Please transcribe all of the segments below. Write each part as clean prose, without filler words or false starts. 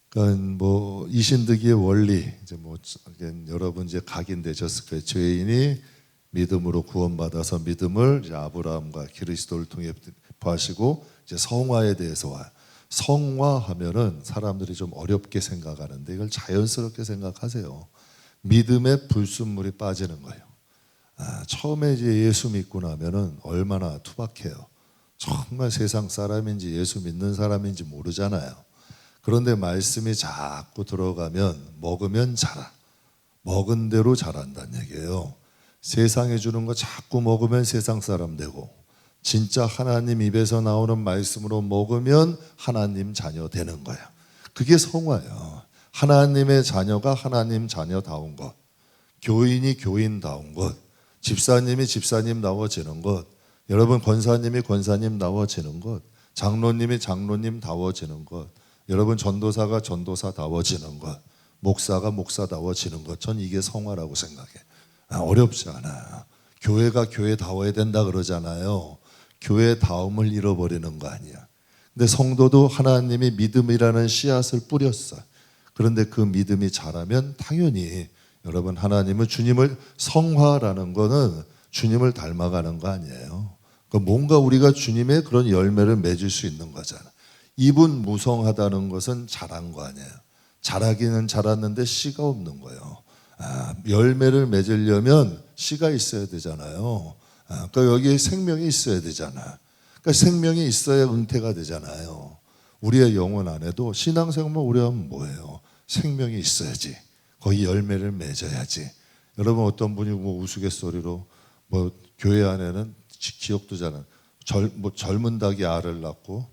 그러니까 뭐 이신득이의 원리 이제 뭐 여러분 이제 각인되셨을 거예요. 죄인이 믿음으로 구원받아서 믿음을 이제 아브라함과 그리스도를 통해 하시고 이제 성화에 대해서 와요. 성화하면은 사람들이 좀 어렵게 생각하는데 이걸 자연스럽게 생각하세요. 믿음에 불순물이 빠지는 거예요. 처음에 이제 예수 믿고 나면은 얼마나 투박해요. 정말 세상 사람인지 예수 믿는 사람인지 모르잖아요. 그런데 말씀이 자꾸 들어가면 먹으면 자라. 먹은 대로 자란다는 얘기예요. 세상에 주는 거 자꾸 먹으면 세상 사람 되고, 진짜 하나님 입에서 나오는 말씀으로 먹으면 하나님 자녀 되는 거예요. 그게 성화예요. 하나님의 자녀가 하나님 자녀다운 것, 교인이 교인다운 것, 집사님이 집사님다워지는 것, 여러분 권사님이 권사님다워지는 것, 장로님이 장로님다워지는 것, 여러분 전도사가 전도사다워지는 것, 목사가 목사다워지는 것, 전 이게 성화라고 생각해요. 어렵지 않아요. 교회가 교회다워야 된다 그러잖아요. 교회다움을 잃어버리는 거 아니야. 근데 성도도 하나님이 믿음이라는 씨앗을 뿌렸어요. 그런데 그 믿음이 자라면 당연히 여러분 하나님은 주님을, 성화라는 거는 주님을 닮아가는 거 아니에요. 그러니까 뭔가 우리가 주님의 그런 열매를 맺을 수 있는 거잖아. 입은 무성하다는 것은 자란 거 아니에요. 자라기는 자랐는데 씨가 없는 거예요. 열매를 맺으려면 씨가 있어야 되잖아요. 그러니까 여기에 생명이 있어야 되잖아. 그러니까 생명이 있어야 은퇴가 되잖아요. 우리의 영혼 안에도 신앙생활만 오래 하면 뭐예요? 생명이 있어야지. 거기 열매를 맺어야지. 여러분 어떤 분이 뭐 우스갯소리로 뭐 교회 안에는 기억도 잘 안, 뭐 젊은 닭이 알을 낳고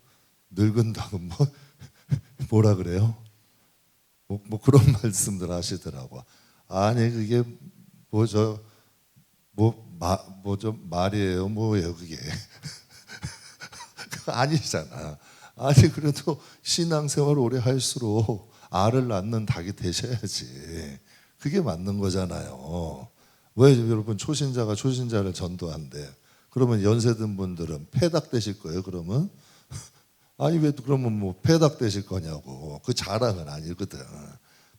늙은 닭은 뭐라 그래요? 뭐 그런 말씀들 하시더라고. 아니 그게 말이에요, 뭐예요 그게? 아니잖아. 아니 그래도 신앙생활 오래 할수록 알을 낳는 닭이 되셔야지. 그게 맞는 거잖아요. 왜 여러분 초신자가 초신자를 전도한대? 그러면 연세든 분들은 폐닭 되실 거예요? 그러면 아니 왜 그러면 뭐 폐닭 되실 거냐고. 그 자랑은 아니거든.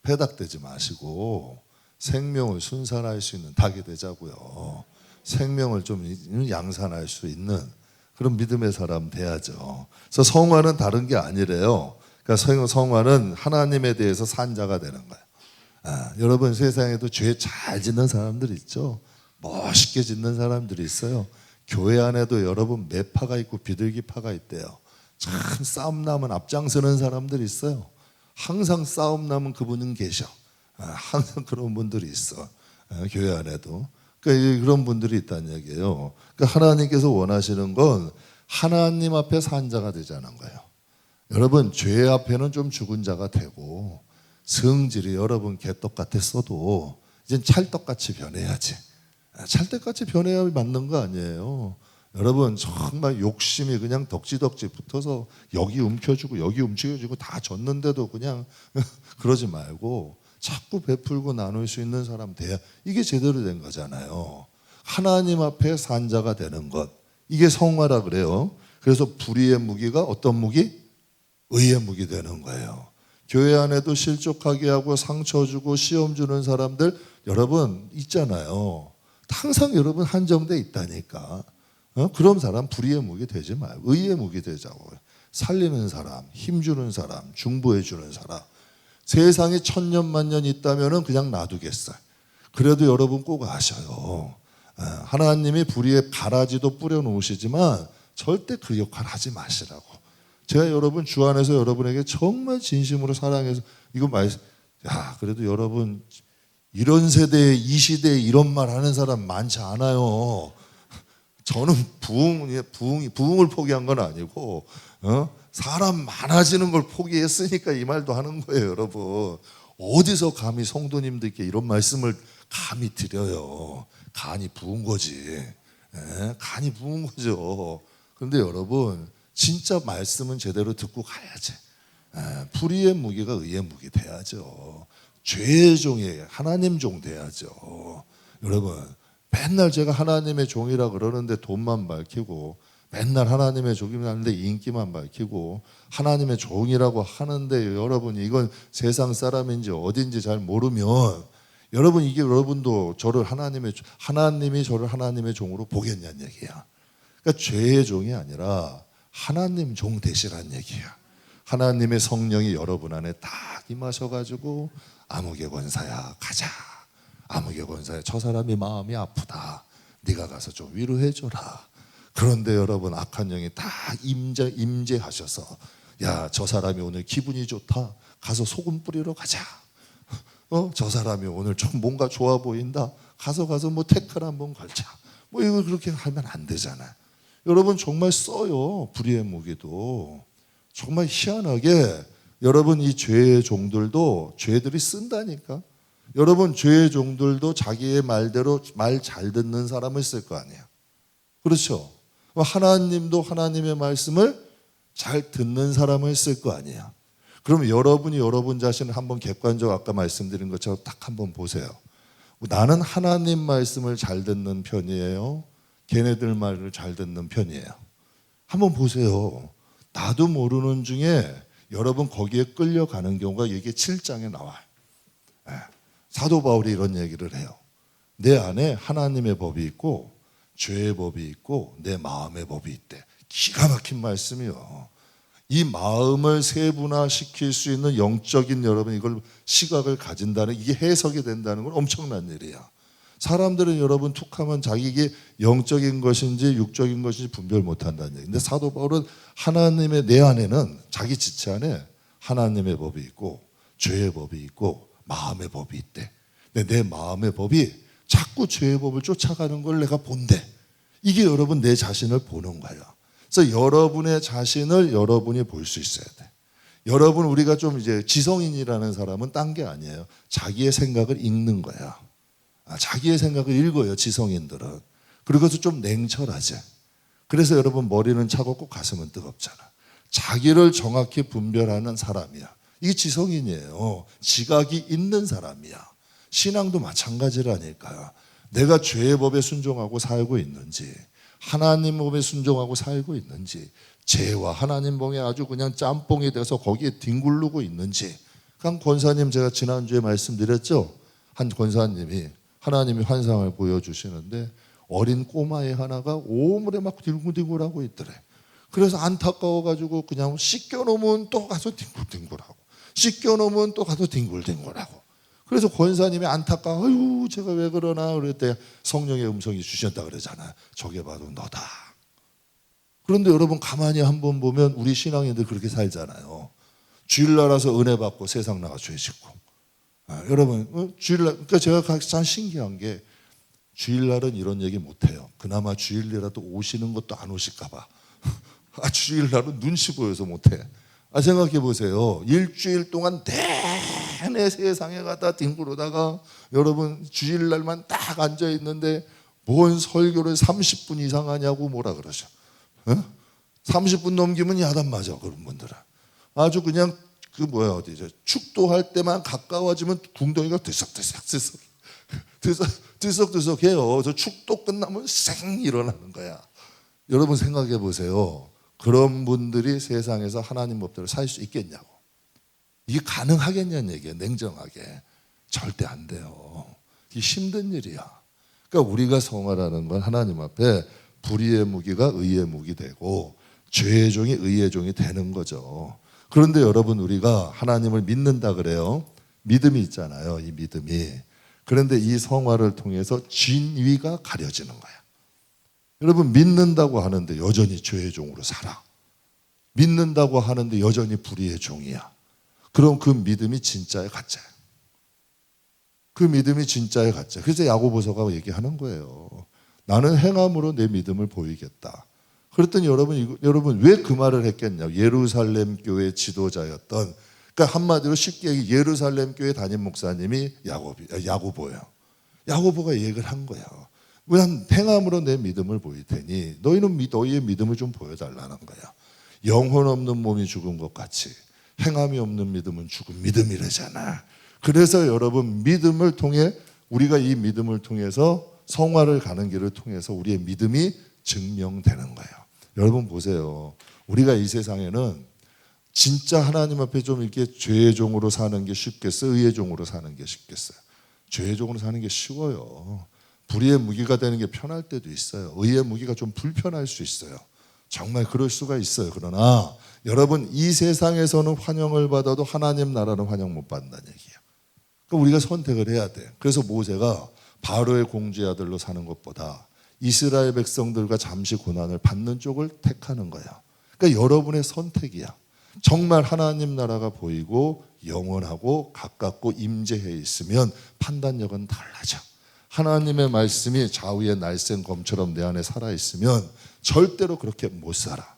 폐닭 되지 마시고 생명을 순산할 수 있는 닭이 되자고요. 생명을 좀 양산할 수 있는 그런 믿음의 사람 돼야죠. 그래서 성화는 다른 게 아니래요. 그러니까 성화는 하나님에 대해서 산자가 되는 거예요. 여러분 세상에도 죄 잘 짓는 사람들 있죠. 멋있게 짓는 사람들이 있어요. 교회 안에도 여러분 매파가 있고 비둘기파가 있대요. 참 싸움 나면 앞장서는 사람들이 있어요. 항상 싸움 나면 그분은 계셔. 항상 그런 분들이 있어. 교회 안에도. 그러니까 그런 분들이 있다는 얘기예요. 그러니까 하나님께서 원하시는 건 하나님 앞에 산 자가 되자는 거예요. 여러분 죄 앞에는 좀 죽은 자가 되고, 성질이 여러분 개떡 같았어도 이젠 찰떡같이 변해야지. 찰떡같이 변해야 맞는 거 아니에요. 여러분 정말 욕심이 그냥 덕지덕지 붙어서 여기 움켜주고 여기 움켜주고 다 졌는데도 그냥 그러지 말고 자꾸 베풀고 나눌 수 있는 사람 돼야 이게 제대로 된 거잖아요. 하나님 앞에 산 자가 되는 것, 이게 성화라 그래요. 그래서 불의의 무기가 어떤 무기? 의의 무기 되는 거예요. 교회 안에도 실족하게 하고 상처 주고 시험 주는 사람들 여러분 있잖아요. 항상 여러분 한정돼 있다니까. 그런 사람 불의의 무기 되지 말고 의의 무기 되자고요. 살리는 사람, 힘주는 사람, 중보해 주는 사람. 세상에 천년만년 있다면 그냥 놔두겠어요. 그래도 여러분 꼭 아셔요. 하나님이 불의의 가라지도 뿌려놓으시지만 절대 그 역할 하지 마시라고. 제가 여러분 주 안에서 여러분에게 정말 진심으로 사랑해서 이거 그래도 여러분 이런 세대에 이 시대에 이런 말 하는 사람 많지 않아요. 저는 부흥을 포기한 건 아니고 사람 많아지는 걸 포기했으니까 이 말도 하는 거예요. 여러분 어디서 감히 성도님들께 이런 말씀을 감히 드려요. 간이 부은 거지. 간이 부은 거죠. 그런데 여러분 진짜 말씀은 제대로 듣고 가야지. 불의의 무기가 의의 무기 돼야죠. 죄의 종이 하나님 종 돼야죠. 여러분 맨날 제가 하나님의 종이라 그러는데 돈만 밝히고 맨날 하나님의 종이라고 하는데 인기만 밝히고 하나님의 종이라고 하는데 여러분 이건 세상 사람인지 어딘지 잘 모르면 여러분 이게 여러분도 저를 하나님이 저를 하나님의 종으로 보겠냐는 얘기야. 그러니까 죄의 종이 아니라 하나님 종 되시라는 얘기야. 하나님의 성령이 여러분 안에 딱 임하셔가지고 아무개 권사야 가자. 아무개 권사야 저 사람이 마음이 아프다. 네가 가서 좀 위로해줘라. 그런데 여러분 악한 영이 다 임재하셔서 야, 저 사람이 오늘 기분이 좋다. 가서 소금 뿌리러 가자. 저 사람이 오늘 좀 뭔가 좋아 보인다. 가서 뭐 태클 한번 걸자. 뭐 이걸 그렇게 하면 안 되잖아요. 여러분 정말 써요. 불의의 무기도. 정말 희한하게 여러분 이 죄의 종들도 죄들이 쓴다니까. 여러분 죄의 종들도 자기의 말대로 말 잘 듣는 사람을 쓸 거 아니에요. 그렇죠? 하나님도 하나님의 말씀을 잘 듣는 사람을 쓸 거 아니에요. 그러면 여러분이 여러분 자신을 한번 객관적으로 아까 말씀드린 것처럼 딱 한번 보세요. 나는 하나님 말씀을 잘 듣는 편이에요? 걔네들 말을 잘 듣는 편이에요? 한번 보세요. 나도 모르는 중에 여러분 거기에 끌려가는 경우가 이게 7장에 나와요. 사도 바울이 이런 얘기를 해요. 내 안에 하나님의 법이 있고 죄의 법이 있고 내 마음의 법이 있대. 기가 막힌 말씀이요. 이 마음을 세분화시킬 수 있는 영적인 여러분 이걸 시각을 가진다는 이게 해석이 된다는 건 엄청난 일이야. 사람들은 여러분 툭하면 자기에게 영적인 것인지 육적인 것인지 분별 못한다는 얘기. 근데 사도 바울은 하나님의 내 안에는 자기 지체 안에 하나님의 법이 있고 죄의 법이 있고 마음의 법이 있대. 근데 내 마음의 법이 자꾸 죄의 법을 쫓아가는 걸 내가 본대. 이게 여러분 내 자신을 보는 거예요. 그래서 여러분의 자신을 여러분이 볼 수 있어야 돼. 여러분 우리가 좀 이제 지성인이라는 사람은 딴 게 아니에요. 자기의 생각을 읽는 거야. 자기의 생각을 읽어요. 지성인들은. 그리고서 좀 냉철하지. 그래서 여러분 머리는 차갑고 가슴은 뜨겁잖아. 자기를 정확히 분별하는 사람이야. 이게 지성인이에요. 지각이 있는 사람이야. 신앙도 마찬가지라니까요. 내가 죄의 법에 순종하고 살고 있는지 하나님 법에 순종하고 살고 있는지 죄와 하나님 법에 아주 그냥 짬뽕이 돼서 거기에 뒹굴르고 있는지. 한 권사님 제가 지난주에 말씀드렸죠. 한 권사님이 하나님이 환상을 보여주시는데 어린 꼬마애 하나가 오물에 막 뒹굴뒹굴하고 있더래. 그래서 안타까워가지고 그냥 씻겨놓으면 또 가서 뒹굴뒹굴하고 씻겨놓으면 또 가서 뒹굴뒹굴하고. 그래서 권사님이 안타까워. 아유 제가 왜 그러나 그랬대. 성령의 음성이 주셨다 그러잖아요. 저게 바로 너다. 그런데 여러분 가만히 한번 보면 우리 신앙인들 그렇게 살잖아요. 주일날아서 은혜 받고 세상 나가 죄 짓고. 여러분 주일날 그러니까 제가 가장 신기한 게 주일날은 이런 얘기 못해요. 그나마 주일이라도 오시는 것도 안 오실까 봐. 주일날은 눈치 보여서 못해. 생각해 보세요. 일주일 동안 내내 세상에 가다 뒹굴어다가 여러분 주일날만 딱 앉아 있는데 뭔 설교를 30분 이상 하냐고 뭐라 그러죠. 30분 넘기면 야단 맞아. 그런 분들은 아주 그냥 어디죠? 축도할 때만 가까워지면 궁덩이가 들썩들썩해요. 저 축도 끝나면 쌩 일어나는 거야. 여러분 생각해 보세요. 그런 분들이 세상에서 하나님 법대로 살 수 있겠냐고. 이게 가능하겠냐는 얘기예요. 냉정하게. 절대 안 돼요. 이게 힘든 일이야. 그러니까 우리가 성화라는 건 하나님 앞에 불의의 무기가 의의 무기 되고 죄의 종이 의의 종이 되는 거죠. 그런데 여러분 우리가 하나님을 믿는다 그래요. 믿음이 있잖아요. 이 믿음이. 그런데 이 성화를 통해서 진위가 가려지는 거야. 여러분 믿는다고 하는데 여전히 죄의 종으로 살아. 믿는다고 하는데 여전히 불의의 종이야. 그럼 그 믿음이 진짜야 가짜야? 그 믿음이 진짜야 가짜야? 그래서 야고보서가 얘기하는 거예요. 나는 행함으로 내 믿음을 보이겠다. 그랬더니 여러분 왜 그 말을 했겠냐? 예루살렘 교회 지도자였던, 그러니까 한마디로 쉽게 얘기 예루살렘 교회 담임 목사님이 야고보예요. 야고보가 얘기를 한 거예요. 난 행함으로 내 믿음을 보일 테니 너희는 너희의 믿음을 좀 보여달라는 거야. 영혼 없는 몸이 죽은 것 같이 행함이 없는 믿음은 죽은 믿음이래잖아. 그래서 여러분 믿음을 통해 우리가 이 믿음을 통해서 성화를 가는 길을 통해서 우리의 믿음이 증명되는 거예요. 여러분 보세요. 우리가 이 세상에는 진짜 하나님 앞에 좀 이렇게 죄의 종으로 사는 게 쉽겠어요? 의의 종으로 사는 게 쉽겠어요? 죄의 종으로 사는 게 쉬워요. 불의의 무기가 되는 게 편할 때도 있어요. 의의 무기가 좀 불편할 수 있어요. 정말 그럴 수가 있어요. 그러나 여러분, 이 세상에서는 환영을 받아도 하나님 나라는 환영 못 받는다는 얘기예요. 그러니까 우리가 선택을 해야 돼. 그래서 모세가 바로의 공주의 아들로 사는 것보다 이스라엘 백성들과 잠시 고난을 받는 쪽을 택하는 거야. 그러니까 여러분의 선택이야. 정말 하나님 나라가 보이고 영원하고 가깝고 임재해 있으면 판단력은 달라져. 하나님의 말씀이 좌우의 날쌘 검처럼 내 안에 살아있으면 절대로 그렇게 못 살아.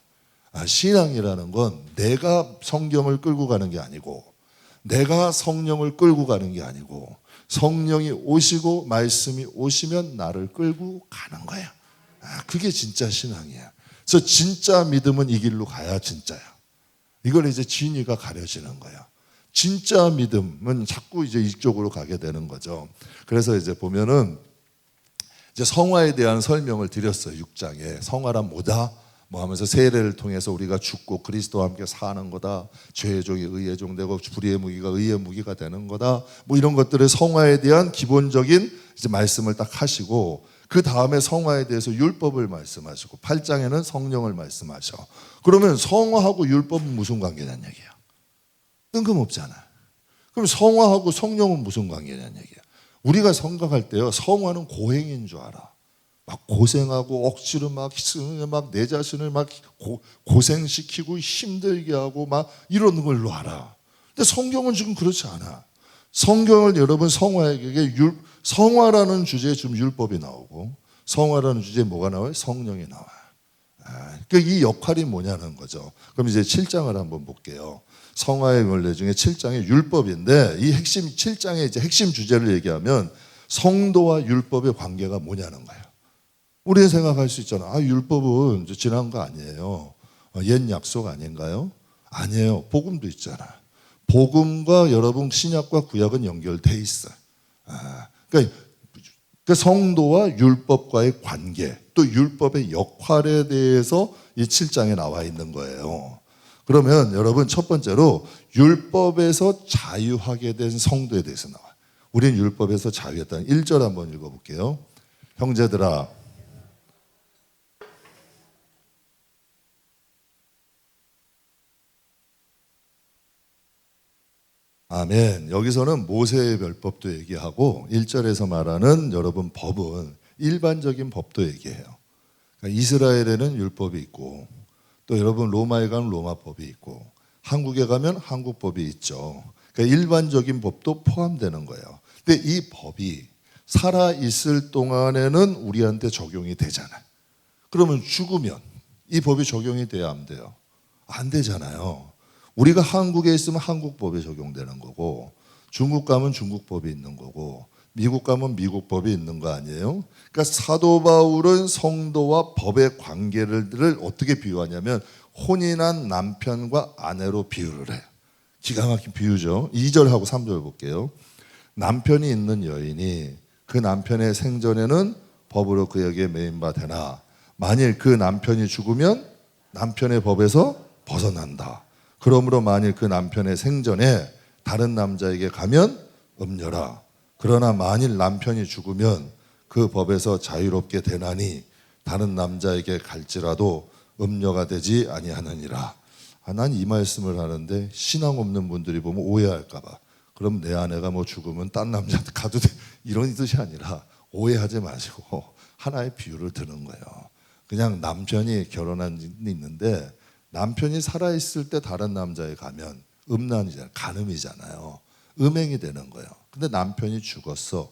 신앙이라는 건 내가 성경을 끌고 가는 게 아니고, 내가 성령을 끌고 가는 게 아니고, 성령이 오시고 말씀이 오시면 나를 끌고 가는 거야. 그게 진짜 신앙이야. 그래서 진짜 믿음은 이 길로 가야 진짜야. 이걸 이제 진위가 가려지는 거야. 진짜 믿음은 자꾸 이제 이쪽으로 가게 되는 거죠. 그래서 이제 보면은 이제 성화에 대한 설명을 드렸어요. 6장에. 성화란 뭐다? 뭐 하면서 세례를 통해서 우리가 죽고 그리스도와 함께 사는 거다. 죄의 종이 의의 종 되고 불의의 무기가 의의 무기가 되는 거다. 뭐 이런 것들을 성화에 대한 기본적인 이제 말씀을 딱 하시고, 그 다음에 성화에 대해서 율법을 말씀하시고 8장에는 성령을 말씀하셔. 그러면 성화하고 율법은 무슨 관계냐는 얘기야. 뜬금없잖아. 그럼 성화하고 성령은 무슨 관계냐는 얘기야. 우리가 생각할 때요, 성화는 고행인 줄 알아. 막 고생하고 억지로 막 내 자신을 막 고생시키고 힘들게 하고 막 이런 걸로 알아. 근데 성경은 지금 그렇지 않아. 성경을 여러분 성화에게 성화라는 주제에 지금 율법이 나오고, 성화라는 주제에 뭐가 나와요? 성령이 나와요. 그러니까 이 역할이 뭐냐는 거죠. 그럼 이제 7장을 한번 볼게요. 성화의 원래 중에 7장의 율법인데, 이 핵심 7장의 이제 핵심 주제를 얘기하면 성도와 율법의 관계가 뭐냐는 거예요. 우리는 생각할 수 있잖아. 율법은 이제 지난 거 아니에요. 옛 약속 아닌가요? 아니에요. 복음도 있잖아. 복음과 여러분 신약과 구약은 연결돼 있어요. 그러니까 성도와 율법과의 관계, 또 율법의 역할에 대해서 이 7장에 나와 있는 거예요. 그러면 여러분 첫 번째로 율법에서 자유하게 된 성도에 대해서 나와요. 우리는 율법에서 자유했다는 1절 한번 읽어볼게요. 형제들아, 아멘. 여기서는 모세의 율법도 얘기하고 1절에서 말하는 여러분 법은 일반적인 법도 얘기해요. 그러니까 이스라엘에는 율법이 있고, 또 여러분 로마에 가면 로마법이 있고, 한국에 가면 한국법이 있죠. 그러니까 일반적인 법도 포함되는 거예요. 근데 이 법이 살아있을 동안에는 우리한테 적용이 되잖아요. 그러면 죽으면 이 법이 적용이 돼야 안 돼요? 안 되잖아요. 우리가 한국에 있으면 한국법이 적용되는 거고, 중국 가면 중국법이 있는 거고, 미국 가면 미국법이 있는 거 아니에요? 그러니까 사도 바울은 성도와 법의 관계를 어떻게 비유하냐면 혼인한 남편과 아내로 비유를 해요. 기가 막힌 비유죠. 2절하고 3절 볼게요. 남편이 있는 여인이 그 남편의 생전에는 법으로 그에게 매인바 되나 만일 그 남편이 죽으면 남편의 법에서 벗어난다. 그러므로 만일 그 남편의 생전에 다른 남자에게 가면 음녀라. 그러나 만일 남편이 죽으면 그 법에서 자유롭게 되나니 다른 남자에게 갈지라도 음녀가 되지 아니하느니라. 난 이 말씀을 하는데 신앙 없는 분들이 보면 오해할까 봐. 그럼 내 아내가 뭐 죽으면 딴 남자한테 가도 돼. 이런 뜻이 아니라 오해하지 마시고 하나의 비유를 드는 거예요. 그냥 남편이 결혼한 일이 있는데 남편이 살아있을 때 다른 남자에 가면 음란이잖아요. 간음이잖아요. 음행이 되는 거예요. 근데 남편이 죽었어.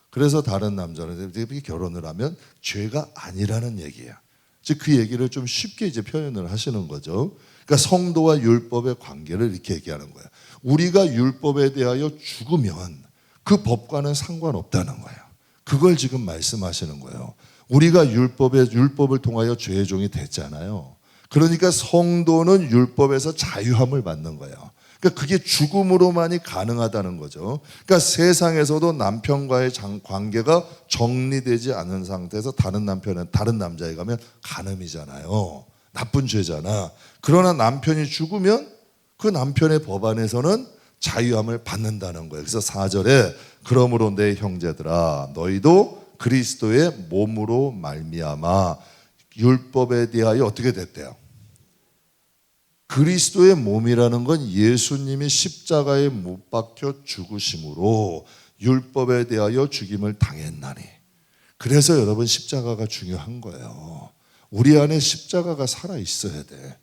그래서 다른 남자랑 결혼을 하면 죄가 아니라는 얘기야. 즉 그 얘기를 좀 쉽게 이제 표현을 하시는 거죠. 그러니까 성도와 율법의 관계를 이렇게 얘기하는 거예요. 우리가 율법에 대하여 죽으면 그 법과는 상관없다는 거예요. 그걸 지금 말씀하시는 거예요. 우리가 율법을 통하여 죄의 종이 됐잖아요. 그러니까 성도는 율법에서 자유함을 받는 거예요. 그러니까 그게 죽음으로만이 가능하다는 거죠. 그러니까 세상에서도 남편과의 관계가 정리되지 않은 상태에서 다른 남자에 가면 간음이잖아요. 나쁜 죄잖아. 그러나 남편이 죽으면 그 남편의 법안에서는 자유함을 받는다는 거예요. 그래서 4절에 그러므로 내 형제들아 너희도 그리스도의 몸으로 말미암아 율법에 대하여 어떻게 됐대요? 그리스도의 몸이라는 건 예수님이 십자가에 못 박혀 죽으심으로 율법에 대하여 죽임을 당했나니. 그래서 여러분 십자가가 중요한 거예요. 우리 안에 십자가가 살아있어야 돼.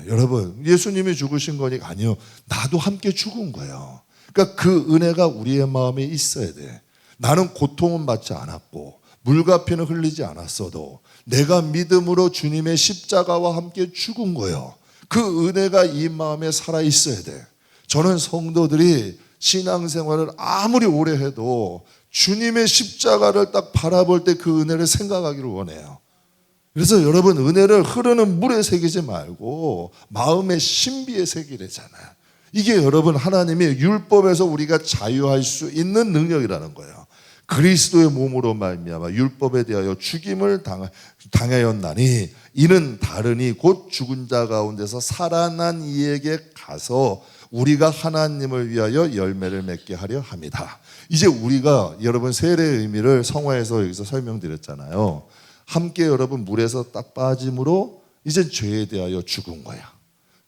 여러분 예수님이 죽으신 거니까 아니요. 나도 함께 죽은 거예요. 그러니까 그 은혜가 우리의 마음에 있어야 돼. 나는 고통은 받지 않았고 물과 피는 흘리지 않았어도 내가 믿음으로 주님의 십자가와 함께 죽은 거예요. 그 은혜가 이 마음에 살아있어야 돼. 저는 성도들이 신앙생활을 아무리 오래 해도 주님의 십자가를 딱 바라볼 때 그 은혜를 생각하기를 원해요. 그래서 여러분 은혜를 흐르는 물에 새기지 말고 마음의 신비에 새기래잖아요. 이게 여러분 하나님의 율법에서 우리가 자유할 수 있는 능력이라는 거예요. 그리스도의 몸으로 말미암아 율법에 대하여 죽임을 당하였나니 이는 다르니 곧 죽은 자 가운데서 살아난 이에게 가서 우리가 하나님을 위하여 열매를 맺게 하려 함이다. 이제 우리가 여러분 세례의 의미를 성화에서 여기서 설명드렸잖아요. 함께 여러분 물에서 딱 빠짐으로 이제 죄에 대하여 죽은 거야.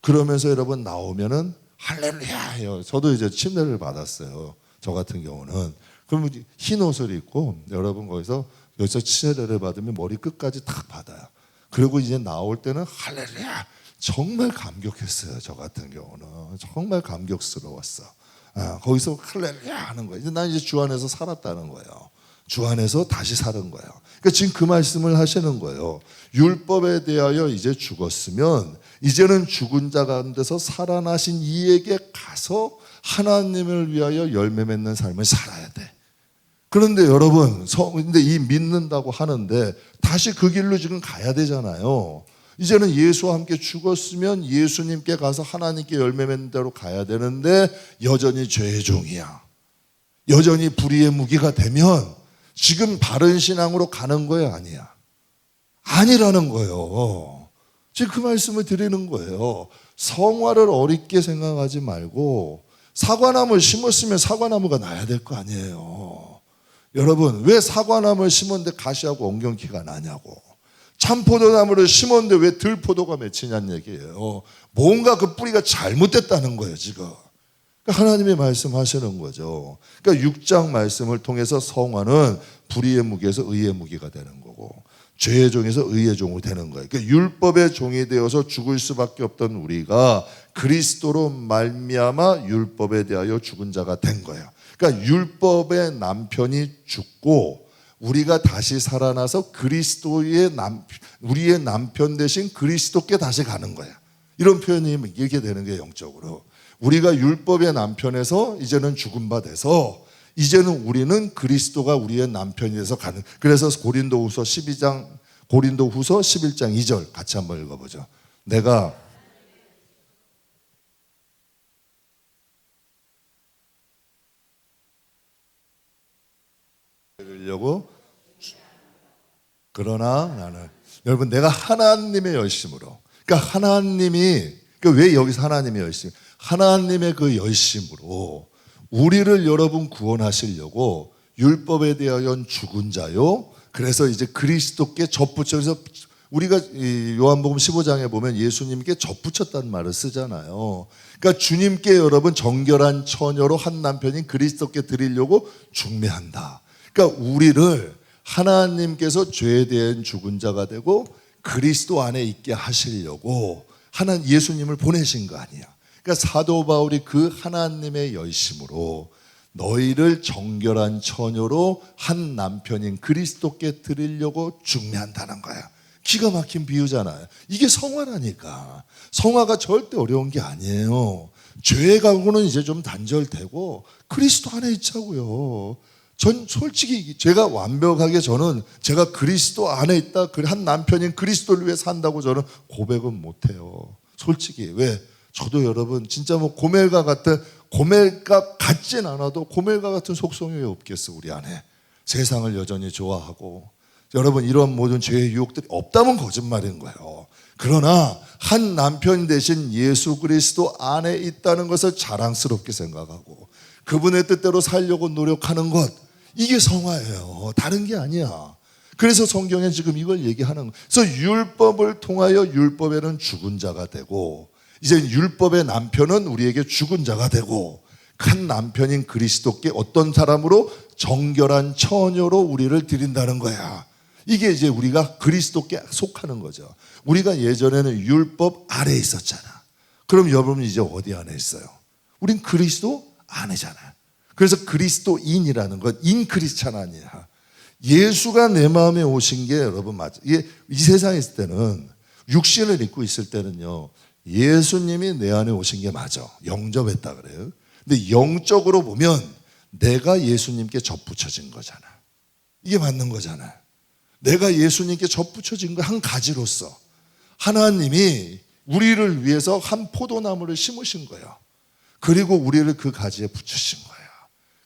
그러면서 여러분 나오면은 할렐루야. 저도 이제 침례를 받았어요. 저 같은 경우는. 그러면 흰 옷을 입고 여러분 거기서 침례를 받으면 머리 끝까지 딱 받아요. 그리고 이제 나올 때는 할렐루야. 정말 감격했어요. 저 같은 경우는 정말 감격스러웠어. 거기서 할렐루야 하는 거예요. 이제 난 이제 주 안에서 살았다는 거예요. 주 안에서 다시 사는 거예요. 그러니까 지금 그 말씀을 하시는 거예요. 율법에 대하여 이제 죽었으면 이제는 죽은 자 가운데서 살아나신 이에게 가서 하나님을 위하여 열매 맺는 삶을 살아야 돼. 그런데 여러분, 근데 이 믿는다고 하는데 다시 그 길로 지금 가야 되잖아요. 이제는 예수와 함께 죽었으면 예수님께 가서 하나님께 열매 맺는 대로 가야 되는데 여전히 죄의 종이야. 여전히 불의의 무기가 되면 지금 바른 신앙으로 가는 거예요, 아니야? 아니라는 거예요. 지금 그 말씀을 드리는 거예요. 성화를 어렵게 생각하지 말고 사과나무를 심었으면 사과나무가 나야 될 거 아니에요. 여러분, 왜 사과나무를 심었는데 가시하고 엉겅퀴가 나냐고. 참포도나무를 심었는데 왜 들포도가 맺히냐는 얘기예요. 뭔가 그 뿌리가 잘못됐다는 거예요, 지금. 그러니까 하나님의 말씀하시는 거죠. 그러니까 6장 말씀을 통해서 성화는 불의의 무기에서 의의 무기가 되는 거고 죄의 종에서 의의 종이 되는 거예요. 그러니까 율법의 종이 되어서 죽을 수밖에 없던 우리가 그리스도로 말미암아 율법에 대하여 죽은 자가 된 거예요. 그러니까 율법의 남편이 죽고 우리가 다시 살아나서 우리의 남편 대신 그리스도께 다시 가는 거야. 이런 표현이 이렇게 되는 게 영적으로. 우리가 율법의 남편에서 이제는 죽은 바 돼서 이제는 우리는 그리스도가 우리의 남편이 돼서 가는. 그래서 고린도후서 11장 2절 같이 한번 읽어보죠. 내가 려고 그러나 나는 여러분 내가 하나님의 열심으로 그러니까 왜 여기서 하나님의 열심? 하나님의 그 열심으로 우리를 여러분 구원하시려고 율법에 대하여 죽은 자요. 그래서 이제 그리스도께 접붙여서 우리가 요한복음 15장에 보면 예수님께 접붙였다는 말을 쓰잖아요. 그러니까 주님께 여러분 정결한 처녀로 한 남편인 그리스도께 드리려고 중매한다. 그러니까 우리를 하나님께서 죄에 대한 죽은 자가 되고 그리스도 안에 있게 하시려고 하나님 예수님을 보내신 거 아니야. 그러니까 사도 바울이 그 하나님의 열심으로 너희를 정결한 처녀로 한 남편인 그리스도께 드리려고 중매한다는 거야. 기가 막힌 비유잖아요. 이게 성화라니까. 성화가 절대 어려운 게 아니에요. 죄의 가구는 이제 좀 단절되고 그리스도 안에 있자고요. 전 솔직히 제가 완벽하게 제가 그리스도 안에 있다, 한 남편인 그리스도를 위해 산다고 저는 고백은 못해요. 솔직히. 왜? 저도 여러분 진짜 고멜가 같진 않아도 고멜가 같은 속성이 왜 없겠어 우리 안에. 세상을 여전히 좋아하고 여러분 이런 모든 죄의 유혹들이 없다면 거짓말인 거예요. 그러나 한 남편 대신 예수 그리스도 안에 있다는 것을 자랑스럽게 생각하고 그분의 뜻대로 살려고 노력하는 것, 이게 성화예요. 다른 게 아니야. 그래서 성경에 지금 이걸 얘기하는 거예요. 그래서 율법을 통하여 율법에는 죽은 자가 되고, 이제 율법의 남편은 우리에게 죽은 자가 되고, 한 남편인 그리스도께 어떤 사람으로? 정결한 처녀로 우리를 드린다는 거야. 이게 이제 우리가 그리스도께 속하는 거죠. 우리가 예전에는 율법 아래에 있었잖아. 그럼 여러분 이제 어디 안에 있어요? 우린 그리스도 안에잖아요. 그래서 그리스도인이라는 건 인크리스찬 아니야. 예수가 내 마음에 오신 게 여러분 맞아. 이게 이 세상에 있을 때는, 육신을 입고 있을 때는요, 예수님이 내 안에 오신 게 맞아. 영접했다 그래요. 근데 영적으로 보면 내가 예수님께 접붙여진 거잖아. 이게 맞는 거잖아. 내가 예수님께 접붙여진 거 한 가지로서 하나님이 우리를 위해서 한 포도나무를 심으신 거예요. 그리고 우리를 그 가지에 붙이신 거예요.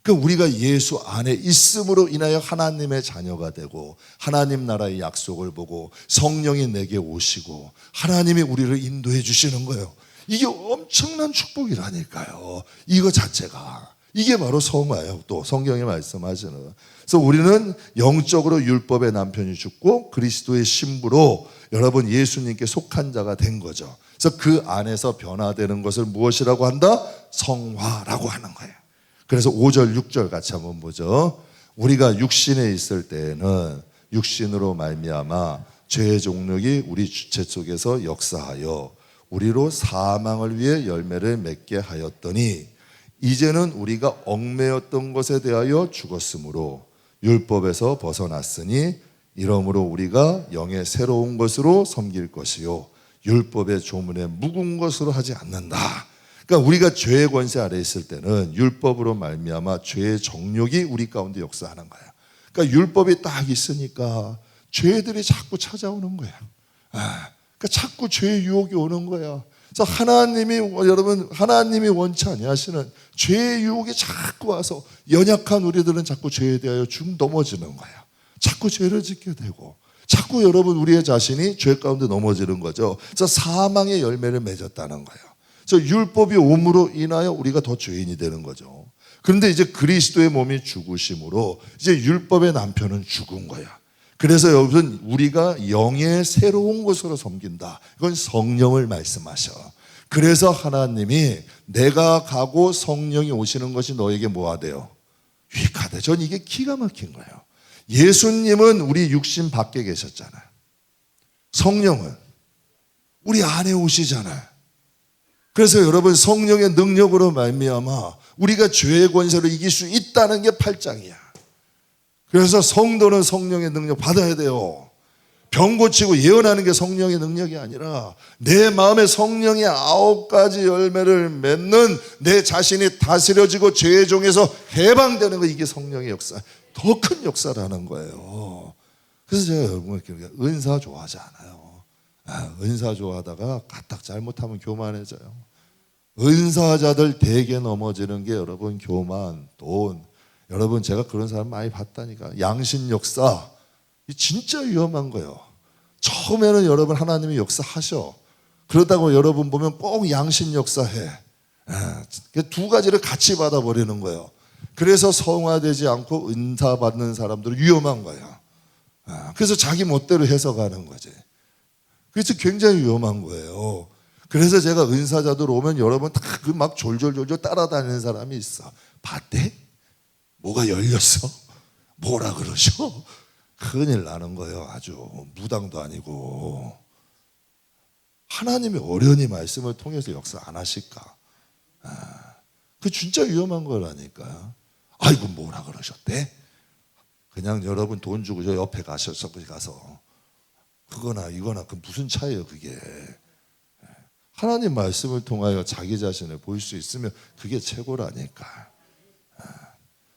그러니까 우리가 예수 안에 있음으로 인하여 하나님의 자녀가 되고, 하나님 나라의 약속을 보고 성령이 내게 오시고 하나님이 우리를 인도해 주시는 거예요. 이게 엄청난 축복이라니까요. 이거 자체가. 이게 바로 성화예요. 또 성경에 말씀하시는. 그래서 우리는 영적으로 율법의 남편이 죽고 그리스도의 신부로 여러분 예수님께 속한 자가 된 거죠. 그래서 그 안에서 변화되는 것을 무엇이라고 한다? 성화라고 하는 거예요. 그래서 5절 6절 같이 한번 보죠. 우리가 육신에 있을 때에는 육신으로 말미암아 죄의 종력이 우리 주체 속에서 역사하여 우리로 사망을 위해 열매를 맺게 하였더니, 이제는 우리가 얽매였던 것에 대하여 죽었으므로 율법에서 벗어났으니 이러므로 우리가 영의 새로운 것으로 섬길 것이요 율법의 조문에 묵은 것으로 하지 않는다. 그러니까 우리가 죄의 권세 아래 있을 때는 율법으로 말미암아 죄의 정욕이 우리 가운데 역사하는 거야. 그러니까 율법이 딱 있으니까 죄들이 자꾸 찾아오는 거야. 그러니까 자꾸 죄의 유혹이 오는 거야. 그래서 하나님이, 여러분, 하나님이 원치 아니하시는 죄의 유혹이 자꾸 와서 연약한 우리들은 자꾸 죄에 대하여 넘어지는 거야. 자꾸 죄를 짓게 되고, 자꾸 여러분 우리의 자신이 죄 가운데 넘어지는 거죠. 그래서 사망의 열매를 맺었다는 거예요. 그래서 율법이 옴으로 인하여 우리가 더 죄인이 되는 거죠. 그런데 이제 그리스도의 몸이 죽으심으로 이제 율법의 남편은 죽은 거야. 그래서 여러분 우리가 영의 새로운 것으로 섬긴다. 이건 성령을 말씀하셔. 그래서 하나님이 내가 가고 성령이 오시는 것이 너에게 뭐하대요? 유익하대. 전 이게 기가 막힌 거예요. 예수님은 우리 육신 밖에 계셨잖아요. 성령은 우리 안에 오시잖아요. 그래서 여러분 성령의 능력으로 말미암아 우리가 죄의 권세를 이길 수 있다는 게 8장이야. 그래서 성도는 성령의 능력 받아야 돼요. 병 고치고 예언하는 게 성령의 능력이 아니라 내 마음에 성령의 9가지 열매를 맺는 내 자신이 다스려지고 죄의 종에서 해방되는 거, 이게 성령의 역사, 더 큰 역사라는 거예요. 그래서 제가 여러분께 은사 좋아하지 않아요. 은사 좋아하다가 까딱 잘못하면 교만해져요. 은사자들 대개 넘어지는 게 여러분 교만, 돈. 여러분 제가 그런 사람 많이 봤다니까. 양신 역사, 이 진짜 위험한 거예요. 처음에는 여러분 하나님이 역사하셔. 그러다가 여러분 보면 꼭 양신 역사해. 두 가지를 같이 받아버리는 거예요. 그래서 성화되지 않고 은사 받는 사람들은 위험한 거예요. 그래서 자기 멋대로 해석하는 거지. 그래서 굉장히 위험한 거예요. 그래서 제가 은사자들 오면 여러분 다 그 막 졸졸졸졸 따라다니는 사람이 있어. 봤대? 뭐가 열렸어? 뭐라 그러셔? 큰일 나는 거예요. 아주 무당도 아니고. 하나님이 어련히 말씀을 통해서 역사 안 하실까? 그 진짜 위험한 거라니까요. 아이고 뭐라 그러셨대? 그냥 여러분 돈 주고 저 옆에 가서 그거나 이거나 그 무슨 차이예요 그게. 하나님 말씀을 통하여 자기 자신을 볼 수 있으면 그게 최고라니까.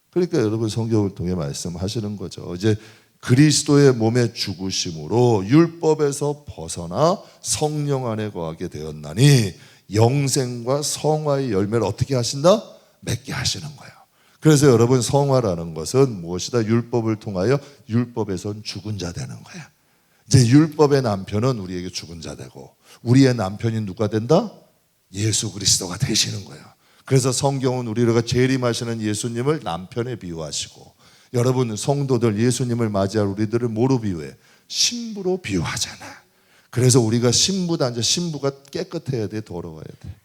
그러니까 여러분 성경을 통해 말씀하시는 거죠. 이제 그리스도의 몸의 죽으심으로 율법에서 벗어나 성령 안에 거하게 되었나니 영생과 성화의 열매를 어떻게 하신다? 맺게 하시는 거예요. 그래서 여러분 성화라는 것은 무엇이다? 율법을 통하여 율법에선 죽은 자 되는 거야. 이제 율법의 남편은 우리에게 죽은 자 되고 우리의 남편이 누가 된다? 예수 그리스도가 되시는 거야. 그래서 성경은 우리가 재림하시는 예수님을 남편에 비유하시고, 여러분 성도들 예수님을 맞이할 우리들을 뭐로 비유해? 신부로 비유하잖아. 그래서 우리가 신부다. 신부가 깨끗해야 돼, 더러워야 돼?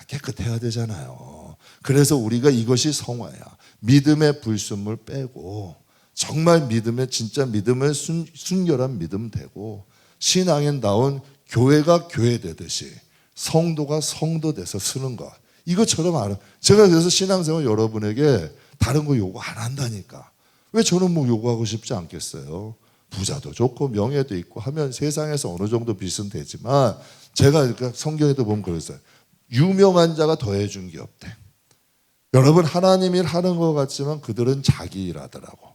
깨끗해야 되잖아요. 그래서 우리가 이것이 성화야. 믿음의 불순물 빼고 정말 믿음의 진짜 믿음의 순결한 믿음 되고, 신앙인 나온 교회가 교회 되듯이 성도가 성도 돼서 쓰는 것, 이것처럼 알아. 제가 그래서 신앙생활 여러분에게 다른 거 요구 안 한다니까. 왜 저는 뭐 요구하고 싶지 않겠어요? 부자도 좋고 명예도 있고 하면 세상에서 어느 정도 빚은 되지만, 제가 성경에도 보면 그랬어요. 유명한 자가 더해준 게 없대. 여러분 하나님 일 하는 것 같지만 그들은 자기 일 하더라고.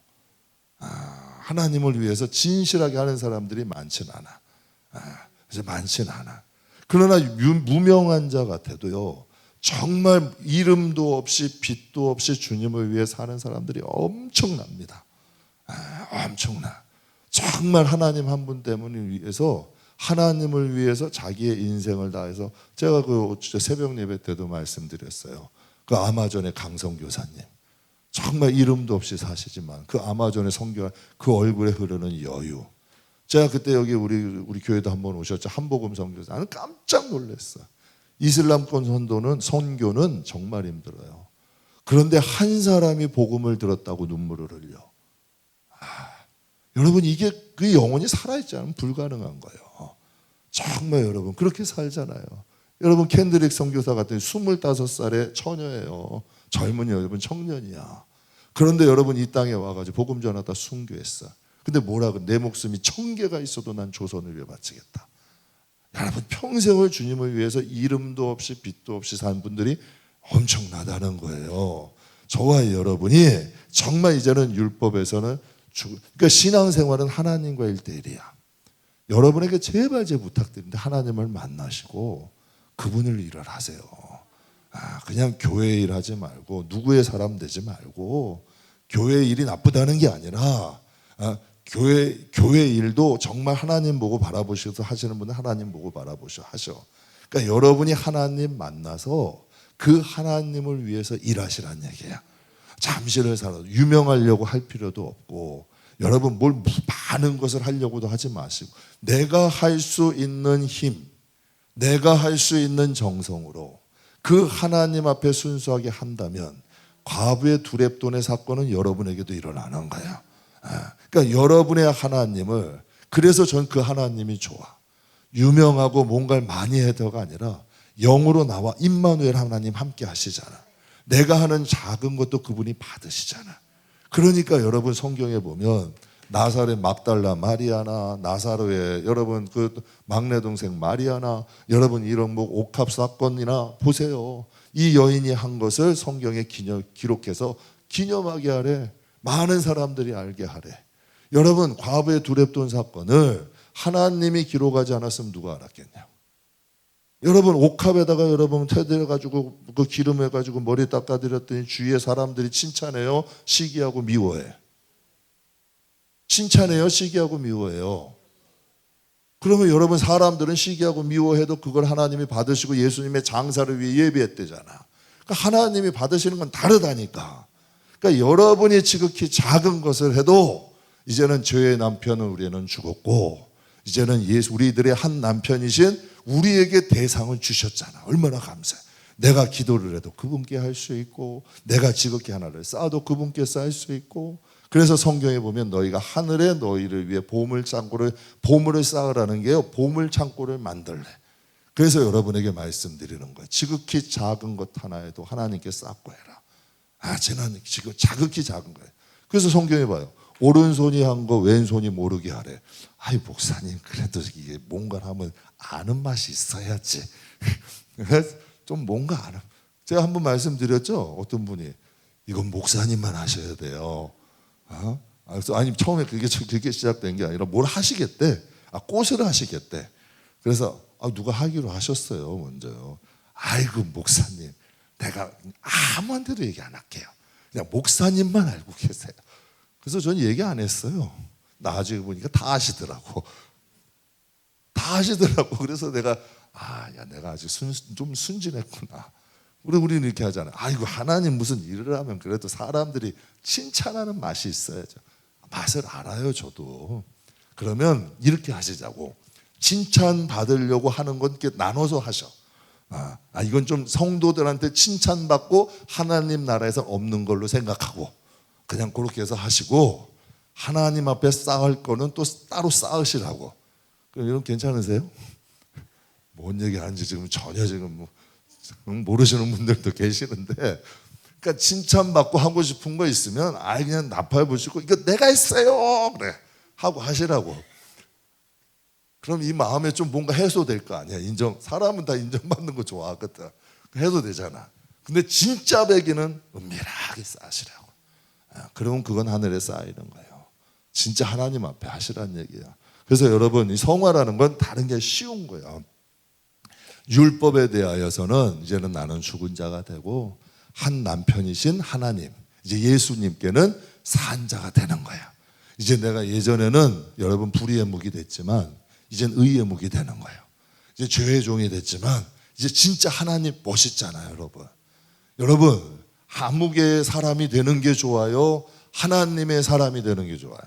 하나님을 위해서 진실하게 하는 사람들이 많진 않아. 그래서 많진 않아. 그러나 무명한 자 같아도요, 정말 이름도 없이 빚도 없이 주님을 위해 사는 사람들이 엄청납니다. 엄청나. 정말 하나님 한 분 때문에 위해서, 하나님을 위해서 자기의 인생을 다해서, 제가 그 새벽 예배 때도 말씀드렸어요. 그 아마존의 강성교사님, 정말 이름도 없이 사시지만 그 아마존의 선교한 그 얼굴에 흐르는 여유. 제가 그때 여기 우리 교회도 한번 오셨죠. 한복음 선교사. 나는 깜짝 놀랐어. 이슬람권 선교는 정말 힘들어요. 그런데 한 사람이 복음을 들었다고 눈물을 흘려. 여러분 이게 그 영혼이 살아있지 않으면 불가능한 거예요. 정말 여러분 그렇게 살잖아요. 여러분 캔드릭 선교사 같은 25살의 처녀예요. 젊은 여러분 청년이야. 그런데 여러분 이 땅에 와가지고 복음 전하다 순교했어. 근데 뭐라고? 내 목숨이 1000개가 있어도 난 조선을 위해 바치겠다. 여러분 평생을 주님을 위해서 이름도 없이 빚도 없이 산 분들이 엄청나다는 거예요. 저와 여러분이 정말 이제는 율법에서는 그러니까 신앙생활은 하나님과 1대1이야. 여러분에게 제발 제 부탁드립니다. 하나님을 만나시고 그분을 일을 하세요. 그냥 교회 일 하지 말고, 누구의 사람 되지 말고, 교회 일이 나쁘다는 게 아니라 교회 일도 정말 하나님 보고 바라보셔서 하시는 분은 하나님 보고 바라보셔 하셔. 그러니까 여러분이 하나님 만나서 그 하나님을 위해서 일하시라는 얘기야. 잠시를 살아도 유명하려고 할 필요도 없고, 여러분 뭘 많은 것을 하려고도 하지 마시고, 내가 할 수 있는 힘, 내가 할 수 있는 정성으로 그 하나님 앞에 순수하게 한다면 과부의 두렙돈의 사건은 여러분에게도 일어나는 거야. 그러니까 여러분의 하나님을, 그래서 전 그 하나님이 좋아. 유명하고 뭔가를 많이 해도가 아니라 영으로 나와 임마누엘 하나님 함께 하시잖아. 내가 하는 작은 것도 그분이 받으시잖아. 그러니까 여러분 성경에 보면 나사렛 막달라 마리아나, 나사로의 여러분 그 막내 동생 마리아나, 여러분 이런 뭐 옥합 사건이나 보세요. 이 여인이 한 것을 성경에 기록해서 기념하게 하래. 많은 사람들이 알게 하래. 여러분 과부의 두렙돈 사건을 하나님이 기록하지 않았으면 누가 알았겠냐. 여러분 옥합에다가 여러분 태대가지고 그 기름 해가지고 머리 닦아드렸더니 주위에 사람들이 칭찬해요, 시기하고 미워해? 칭찬해요, 시기하고 미워해요? 그러면 여러분 사람들은 시기하고 미워해도 그걸 하나님이 받으시고 예수님의 장사를 위해 예비했대잖아. 그러니까 하나님이 받으시는 건 다르다니까. 그러니까 여러분이 지극히 작은 것을 해도 이제는 죄의 남편은 우리는 죽었고, 이제는 우리들의 한 남편이신 우리에게 대상을 주셨잖아. 얼마나 감사해. 내가 기도를 해도 그분께 할 수 있고, 내가 지극히 하나를 쌓아도 그분께 쌓을 수 있고. 그래서 성경에 보면 너희가 하늘에 너희를 위해 보물을 쌓으라는 게요, 보물 창고를 만들래. 그래서 여러분에게 말씀드리는 거예요. 지극히 작은 것 하나에도 하나님께 쌓고 해라. 쟤는 지금 자극히 작은 거예요. 그래서 성경에 봐요. 오른손이 한 거 왼손이 모르게 하래. 아이 목사님, 그래도 이게 뭔가 하면 아는 맛이 있어야지. 좀 뭔가 아는. 제가 한번 말씀드렸죠. 어떤 분이 이건 목사님만 하셔야 돼요. 그래서 아니 처음에 그게 시작된 게 아니라 뭘 하시겠대. 꽃을 하시겠대. 그래서 누가 하기로 하셨어요, 먼저요. 아이고 목사님, 내가 아무한테도 얘기 안 할게요. 그냥 목사님만 알고 계세요. 그래서 저는 얘기 안 했어요. 나중에 보니까 다 아시더라고. 다 아시더라고. 그래서 내가 야, 내가 아직 좀 순진했구나. 우리는 이렇게 하잖아요. 아이고, 하나님 무슨 일을 하면 그래도 사람들이 칭찬하는 맛이 있어야죠. 맛을 알아요, 저도. 그러면 이렇게 하시자고. 칭찬 받으려고 하는 건 이렇게 나눠서 하셔. 이건 좀 성도들한테 칭찬받고 하나님 나라에서 없는 걸로 생각하고 그냥 그렇게 해서 하시고, 하나님 앞에 쌓을 거는 또 따로 쌓으시라고. 그럼 여러분 괜찮으세요? 뭔 얘기 하는지 지금 전혀 지금 모르시는 분들도 계시는데, 그러니까 칭찬받고 하고 싶은 거 있으면 그냥 나팔 부시고 이거 내가 했어요 그래 하고 하시라고. 그럼 이 마음에 좀 뭔가 해소될 거 아니야. 사람은 다 인정받는 거 좋아하거든. 해소되잖아. 근데 진짜 배기는 은밀하게 쌓으시라고. 그러면 그건 하늘에 쌓이는 거예요. 진짜 하나님 앞에 하시라는 얘기야. 그래서 여러분, 이 성화라는 건 다른 게 쉬운 거예요. 율법에 대하여서는 이제는 나는 죽은 자가 되고 한 남편이신 하나님, 이제 예수님께는 산 자가 되는 거야. 이제 내가 예전에는 여러분 불의의 묵이 됐지만 이젠 의의 묵이 되는 거예요. 이제 죄의 종이 됐지만 이제 진짜 하나님 멋있잖아요, 여러분. 여러분, 아무개의 사람이 되는 게 좋아요? 하나님의 사람이 되는 게 좋아요?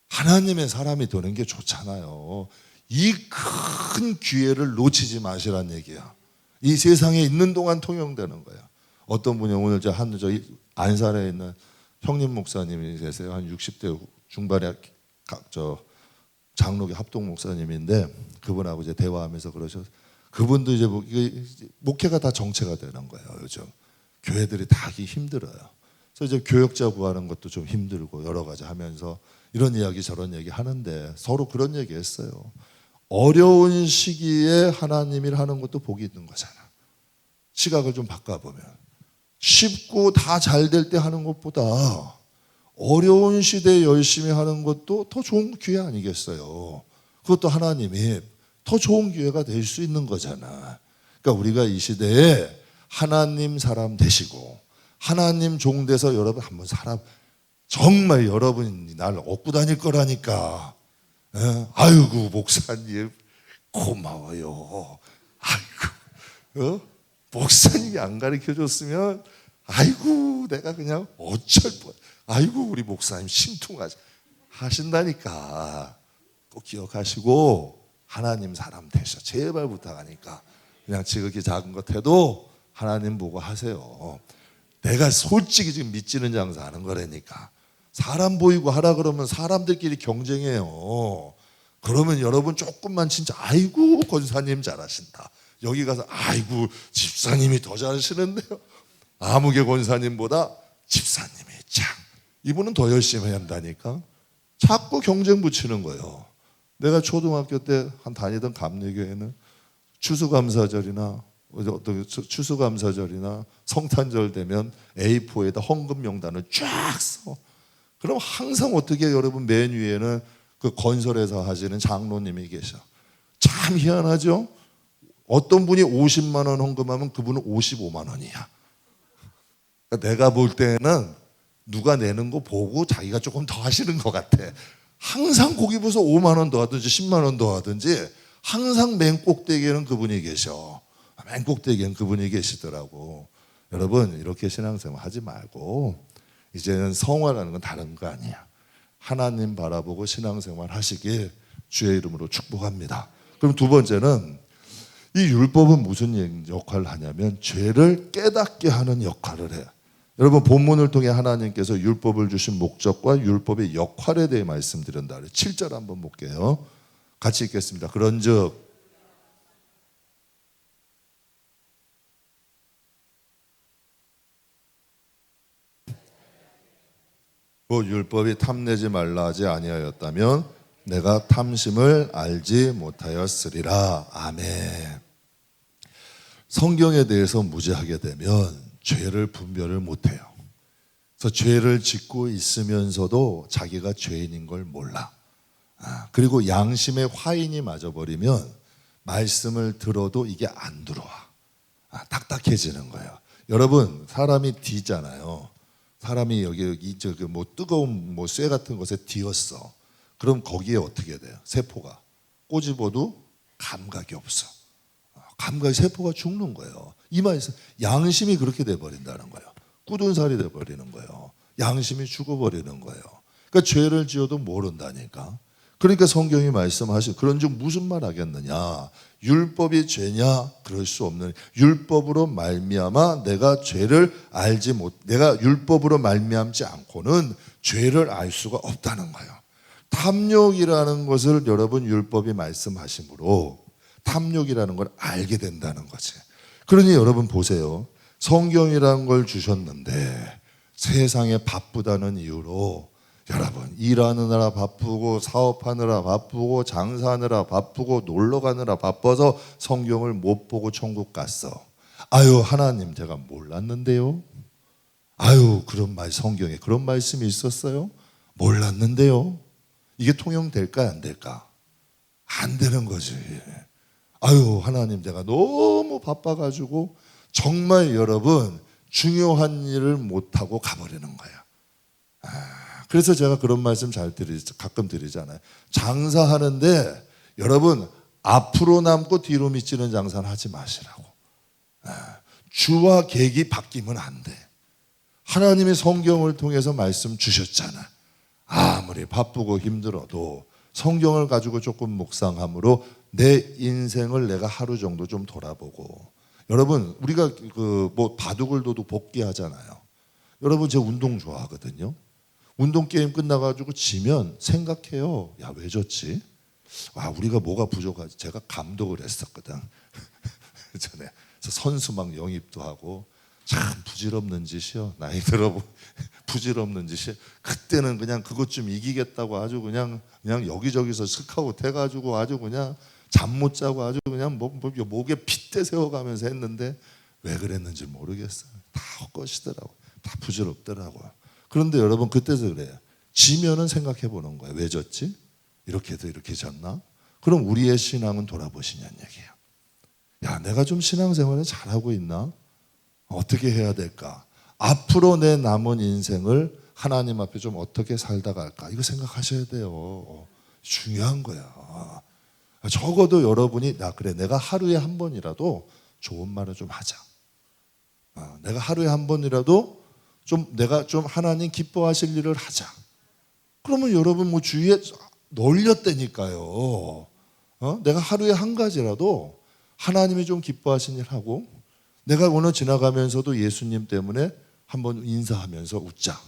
하나님의 사람이 되는 게 좋잖아요. 이 큰 기회를 놓치지 마시란 얘기야. 이 세상에 있는 동안 통용되는 거야. 어떤 분이 오늘 저 안산에 있는 형님 목사님이 계세요. 한 60대 중반의 장로교 합동 목사님인데, 그분하고 이제 대화하면서 그러셔서, 그분도 이제 목회가 다 정체가 되는 거예요. 요즘 교회들이 다 하기 힘들어요. 그래서 이제 교역자 구하는 것도 좀 힘들고 여러 가지 하면서 이런 이야기 저런 얘기 하는데, 서로 그런 얘기 했어요. 어려운 시기에 하나님 일 하는 것도 복이 있는 거잖아. 시각을 좀 바꿔보면 쉽고 다 잘 될 때 하는 것보다 어려운 시대에 열심히 하는 것도 더 좋은 기회 아니겠어요? 그것도 하나님이 더 좋은 기회가 될 수 있는 거잖아. 그러니까 우리가 이 시대에 하나님 사람 되시고 하나님 종 돼서 여러분 한번 정말 여러분이 날 얻고 다닐 거라니까. 아이고 목사님 고마워요. 아이고 목사님이 안 가르쳐 줬으면 아이고 내가 그냥 어쩔 뻔. 아이고 우리 목사님 하신다니까. 꼭 기억하시고 하나님 사람 되셔. 제발 부탁하니까 그냥 지극히 작은 것 해도 하나님 보고 하세요. 내가 솔직히 지금 믿지는 장사 하는 거라니까. 사람 보이고 하라 그러면 사람들끼리 경쟁해요. 그러면 여러분 조금만 진짜 아이고 권사님 잘하신다. 여기 가서 아이고 집사님이 더 잘하시는데요. 아무개 권사님보다 집사님이 참 이분은 더 열심히 해야 한다니까. 자꾸 경쟁 붙이는 거예요. 내가 초등학교 때 한 다니던 감리교회는 추수감사절이나 성탄절 되면 A4에다 헌금 명단을 쫙 써. 그럼 항상 어떻게 여러분 맨 위에는 그 건설에서 하시는 장로님이 계셔. 참 희한하죠? 어떤 분이 50만 원 헌금하면 그분은 55만 원이야. 그러니까 내가 볼 때는 누가 내는 거 보고 자기가 조금 더 하시는 것 같아. 항상 고기 부서 5만 원 더 하든지 10만 원 더 하든지 항상 맨 꼭대기에는 그분이 계셔. 맨 꼭대기에는 그분이 계시더라고. 여러분 이렇게 신앙생활 하지 말고 이제는 성화라는 건 다른 거 아니야. 하나님 바라보고 신앙생활 하시길 주의 이름으로 축복합니다. 그럼 두 번째는 이 율법은 무슨 역할을 하냐면 죄를 깨닫게 하는 역할을 해요. 여러분 본문을 통해 하나님께서 율법을 주신 목적과 율법의 역할에 대해 말씀드린다. 7절 한번 볼게요. 같이 읽겠습니다. 그런즉 율법이 탐내지 말라 하지 아니하였다면 내가 탐심을 알지 못하였으리라. 아멘. 성경에 대해서 무지하게 되면 죄를 분별을 못해요. 그래서 죄를 짓고 있으면서도 자기가 죄인인 걸 몰라. 그리고 양심의 화인이 맞아버리면 말씀을 들어도 이게 안 들어와. 딱딱해지는 거예요. 여러분 사람이 뒤잖아요. 사람이 여기 뭐 뜨거운 뭐 쇠 같은 것에 뒤었어. 그럼 거기에 어떻게 돼요? 세포가 꼬집어도 감각이 없어. 감각이 세포가 죽는 거예요. 이마에서 양심이 그렇게 돼버린다는 거예요. 굳은 살이 돼버리는 거예요. 양심이 죽어버리는 거예요. 그러니까 죄를 지어도 모른다니까. 그러니까 성경이 말씀하시고 그런즉 무슨 말 하겠느냐? 율법이 죄냐? 그럴 수 없는. 율법으로 말미암아 내가 죄를 알지 못. 내가 율법으로 말미암지 않고는 죄를 알 수가 없다는 거예요. 탐욕이라는 것을 여러분 율법이 말씀하심으로 탐욕이라는 걸 알게 된다는 거지. 그러니 여러분 보세요. 성경이라는 걸 주셨는데 세상에 바쁘다는 이유로 여러분 일하느라 바쁘고 사업하느라 바쁘고 장사하느라 바쁘고 놀러 가느라 바빠서 성경을 못 보고 천국 갔어. 아유 하나님 제가 몰랐는데요. 아유 그런 말 성경에 그런 말씀이 있었어요? 몰랐는데요. 이게 통용될까 안 될까? 안 되는 거지. 아유 하나님 제가 너무 바빠가지고 정말 여러분 중요한 일을 못하고 가버리는 거야. 그래서 제가 그런 말씀 가끔 드리잖아요. 장사하는데 여러분 앞으로 남고 뒤로 미치는 장사는 하지 마시라고. 주와 객이 바뀌면 안 돼. 하나님이 성경을 통해서 말씀 주셨잖아. 아무리 바쁘고 힘들어도 성경을 가지고 조금 묵상함으로 내 인생을 내가 하루 정도 좀 돌아보고. 여러분 우리가 뭐 바둑을 둬도 복귀하잖아요. 여러분 제가 운동 좋아하거든요. 운동 게임 끝나가지고 지면 생각해요. 야 왜 졌지? 아 우리가 뭐가 부족하지? 제가 감독을 했었거든. 전에 선수 막 영입도 하고 참 부질없는 짓이요. 나이 들어보 부질없는 짓이. 그때는 그냥 그것 좀 이기겠다고 아주 그냥 여기저기서 스카웃 해가지고 아주 그냥 잠 못 자고 아주 그냥 목에 핏대 세워가면서 했는데 왜 그랬는지 모르겠어요. 다 헛것이더라고. 다 부질없더라고요. 그런데 여러분 그때도 그래요. 지면은 생각해 보는 거예요. 왜 졌지? 이렇게 해도 이렇게 졌나? 그럼 우리의 신앙은 돌아보시냐는 얘기예요. 야 내가 좀 신앙생활을 잘하고 있나? 어떻게 해야 될까? 앞으로 내 남은 인생을 하나님 앞에 좀 어떻게 살다 갈까? 이거 생각하셔야 돼요. 중요한 거야. 적어도 여러분이 그래 내가 하루에 한 번이라도 좋은 말을 좀 하자. 내가 하루에 한 번이라도 좀 내가 좀 하나님 기뻐하실 일을 하자. 그러면 여러분 뭐 주위에 널렸다니까요. 내가 하루에 한 가지라도 하나님이 좀 기뻐하신 일 하고 내가 오늘 지나가면서도 예수님 때문에 한번 인사하면서 웃자.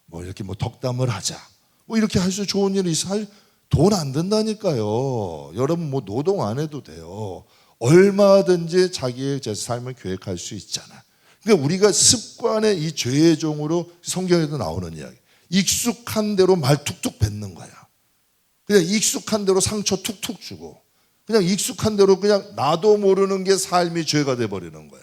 뭐 이렇게 뭐 덕담을 하자. 뭐 이렇게 할 수 좋은 일이 있어. 돈 안 든다니까요. 여러분 뭐 노동 안 해도 돼요. 얼마든지 자기의 삶을 계획할 수 있잖아. 그러니까 우리가 습관의 이 죄의 종으로 성경에도 나오는 이야기. 익숙한 대로 말 툭툭 뱉는 거야. 그냥 익숙한 대로 상처 툭툭 주고 그냥 익숙한 대로 그냥 나도 모르는 게 삶이 죄가 돼버리는 거야.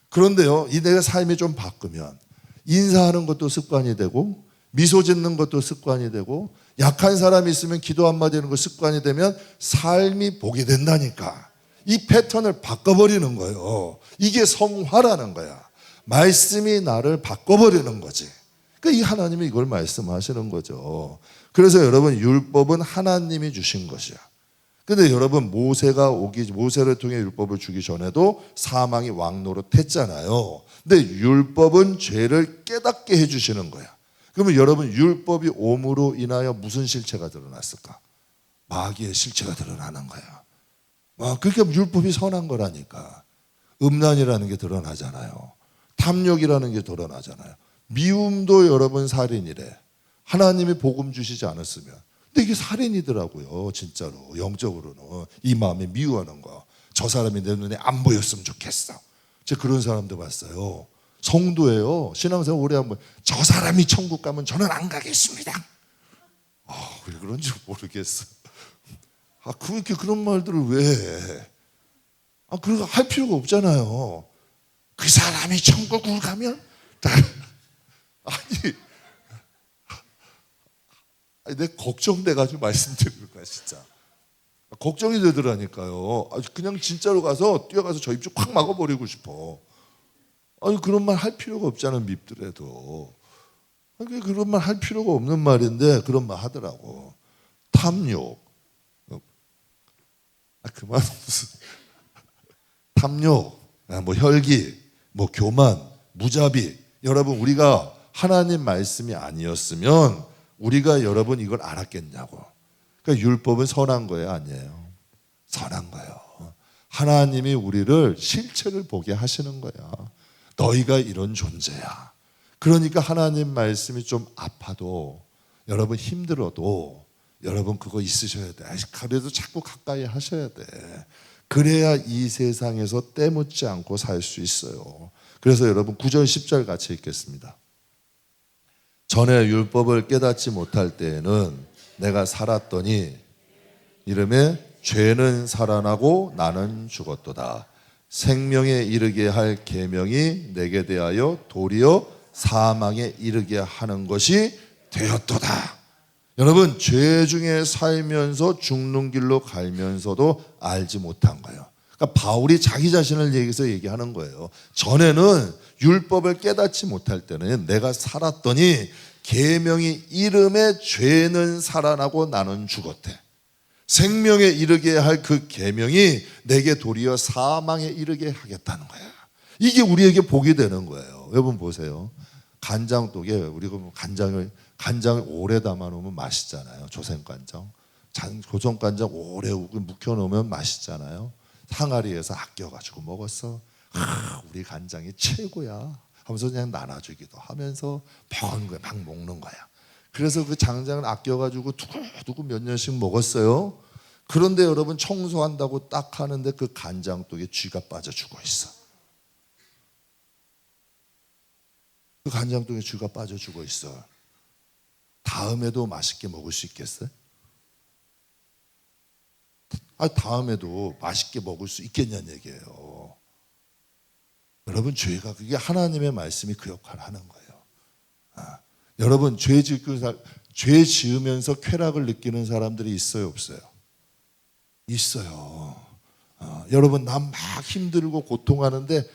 그런데요, 이 내가 삶이 좀 바꾸면 인사하는 것도 습관이 되고 미소 짓는 것도 습관이 되고 약한 사람이 있으면 기도 한마디 하는 거 습관이 되면 삶이 보게 된다니까. 이 패턴을 바꿔버리는 거예요. 이게 성화라는 거야. 말씀이 나를 바꿔버리는 거지. 그러니까 이 하나님이 이걸 말씀하시는 거죠. 그래서 여러분 율법은 하나님이 주신 것이야. 근데 여러분 모세를 통해 율법을 주기 전에도 사망이 왕노릇 했잖아요. 근데 율법은 죄를 깨닫게 해주시는 거야. 그러면 여러분 율법이 옴으로 인하여 무슨 실체가 드러났을까? 마귀의 실체가 드러나는 거야. 그러니까 율법이 선한 거라니까. 음란이라는 게 드러나잖아요. 탐욕이라는 게 드러나잖아요. 미움도 여러분 살인이래. 하나님이 복음 주시지 않았으면. 근데 이게 살인이더라고요. 진짜로 영적으로는. 이 마음에 미워하는 거. 저 사람이 내 눈에 안 보였으면 좋겠어. 제가 그런 사람도 봤어요. 성도예요. 신앙생활 오래 하면 저 사람이 천국 가면 저는 안 가겠습니다. 왜 그런지 모르겠어. 그렇게 그런 말들을 왜 해? 그런 거 할 필요가 없잖아요. 그 사람이 천국을 가면 내 걱정돼가지고 말씀드리는 거야 진짜. 걱정이 되더라니까요. 그냥 진짜로 가서 뛰어가서 저 입 좀 콱 막아버리고 싶어. 그런 말 할 필요가 없잖아 밉더라도. 그런 말 할 필요가 없는 말인데 그런 말 하더라고. 탐욕. 그만 무슨 탐욕, 뭐 혈기, 뭐 교만, 무자비. 여러분 우리가 하나님 말씀이 아니었으면 우리가 여러분 이걸 알았겠냐고. 그러니까 율법은 선한 거예요, 아니에요? 선한 거예요. 하나님이 우리를 실체를 보게 하시는 거야. 너희가 이런 존재야. 그러니까 하나님 말씀이 좀 아파도 여러분 힘들어도 여러분 그거 있으셔야 돼. 그래도 자꾸 가까이 하셔야 돼. 그래야 이 세상에서 때묻지 않고 살 수 있어요. 그래서 여러분 9절 10절 같이 읽겠습니다. 전에 율법을 깨닫지 못할 때에는 내가 살았더니 이름에 죄는 살아나고 나는 죽었도다. 생명에 이르게 할 계명이 내게 대하여 도리어 사망에 이르게 하는 것이 되었도다. 여러분 죄 중에 살면서 죽는 길로 갈면서도 알지 못한 거예요. 그러니까 바울이 자기 자신을 얘기하는 거예요. 전에는 율법을 깨닫지 못할 때는 내가 살았더니 계명이 이름에 죄는 살아나고 나는 죽었대. 생명에 이르게 할 그 계명이 내게 도리어 사망에 이르게 하겠다는 거야. 이게 우리에게 복이 되는 거예요. 여러분 보세요. 간장독에 우리가 간장을 오래 담아 놓으면 맛있잖아요. 조선간장. 조선간장 오래 묵혀 놓으면 맛있잖아요. 항아리에서 아껴가지고 먹었어. 우리 간장이 최고야 하면서 그냥 나눠주기도 하면서 먹은 거야. 막 먹는 거야. 그래서 그 장장을 아껴가지고 두고두고 몇 년씩 먹었어요. 그런데 여러분 청소한다고 딱 하는데 그 간장독에 쥐가 빠져 죽어 있어. 그 간장독에 쥐가 빠져 죽어 있어. 다음에도 맛있게 먹을 수 있겠어요? 다음에도 맛있게 먹을 수 있겠냐는 얘기예요. 여러분 죄가 그게 하나님의 말씀이 그 역할을 하는 거예요. 여러분 죄 지으면서 쾌락을 느끼는 사람들이 있어요, 없어요? 있어요. 여러분 난 막 힘들고 고통하는데